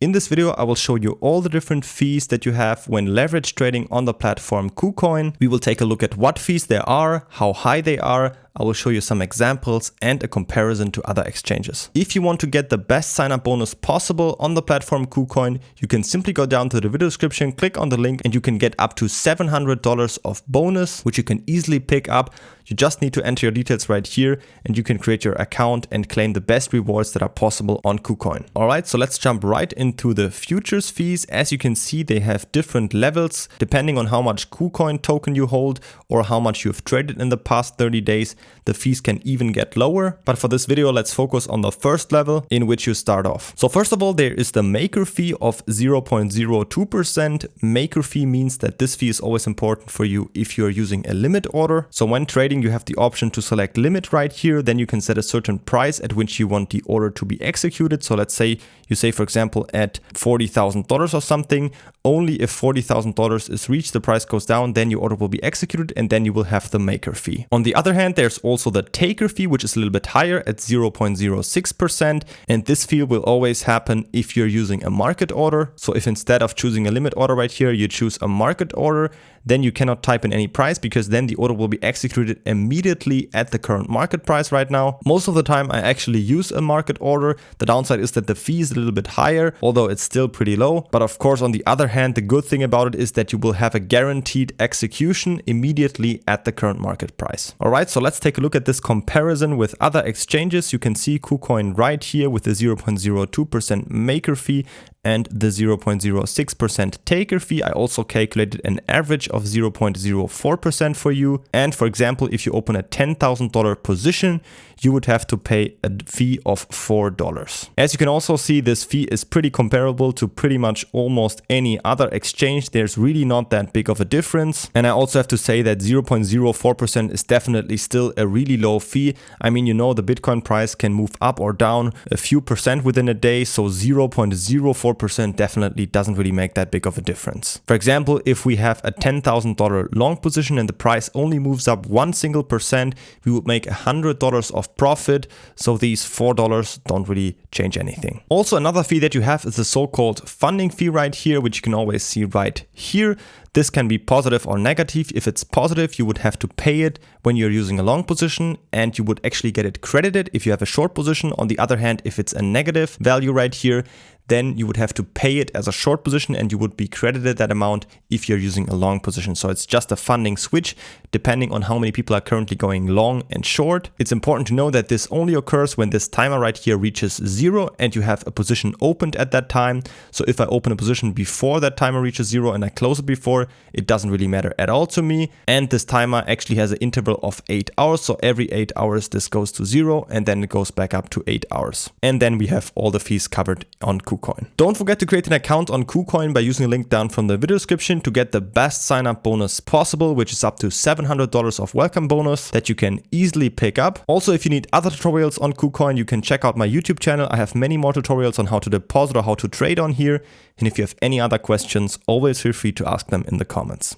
In this video, I will show you all the different fees that you have when leverage trading on the platform KuCoin. We will take a look at what fees there are, how high they are. I will show you some examples and a comparison to other exchanges. If you want to get the best sign-up bonus possible on the platform KuCoin, you can simply go down to the video description, click on the link, and you can get up to $700 of bonus, which you can easily pick up. You just need to enter your details right here and you can create your account and claim the best rewards that are possible on KuCoin. Alright, so let's jump right into the futures fees. As you can see, they have different levels depending on how much KuCoin token you hold or how much you've traded in the past 30 days. The fees can even get lower. But for this video, let's focus on the first level in which you start off. So first of all, there is the maker fee of 0.02%. Maker fee means that this fee is always important for you if you're using a limit order. So when trading, you have the option to select limit right here. Then you can set a certain price at which you want the order to be executed. So let's say you say, for example, at $40,000 or something. Only if $40,000 is reached, the price goes down, then your order will be executed and then you will have the maker fee. On the other hand, there's also the taker fee, which is a little bit higher at 0.06%. And this fee will always happen if you're using a market order. So if instead of choosing a limit order right here, you choose a market order, then you cannot type in any price because then the order will be executed immediately at the current market price right now. Most of the time I actually use a market order. The downside is that the fee is a little bit higher, although it's still pretty low. But of course, on the other hand, the good thing about it is that you will have a guaranteed execution immediately at the current market price. All right, so let's take a look at this comparison with other exchanges. You can see KuCoin right here with the 0.02% maker fee and the 0.06% taker fee. I also calculated an average of 0.04% for you. And for example, if you open a $10,000 position, you would have to pay a fee of $4. As you can also see, this fee is pretty comparable to pretty much almost any other exchange. There's really not that big of a difference. And I also have to say that 0.04% is definitely still a really low fee. I mean, you know, the Bitcoin price can move up or down a few percent within a day. So 0.04% definitely doesn't really make that big of a difference. For example, if we have a $10,000 long position and the price only moves up 1 single percent, we would make $100 of profit. So these $4 don't really change anything. Also, another fee that you have is the so-called funding fee right here, which you can always see right here. This can be positive or negative. If it's positive, you would have to pay it when you're using a long position and you would actually get it credited if you have a short position. On the other hand, if it's a negative value right here, then you would have to pay it as a short position and you would be credited that amount if you're using a long position. So it's just a funding switch depending on how many people are currently going long and short. It's important to know that this only occurs when this timer right here reaches 0 and you have a position opened at that time. So if I open a position before that timer reaches 0 and I close it before, it doesn't really matter at all to me. And this timer actually has an interval of 8 hours. So every 8 hours this goes to 0 and then it goes back up to 8 hours. And then we have all the fees covered on KuCoin. Don't forget to create an account on KuCoin by using the link down from the video description to get the best sign-up bonus possible, which is up to $700 of welcome bonus that you can easily pick up. Also, if you need other tutorials on KuCoin, you can check out my YouTube channel. I have many more tutorials on how to deposit or how to trade on here. And if you have any other questions, always feel free to ask them in the comments.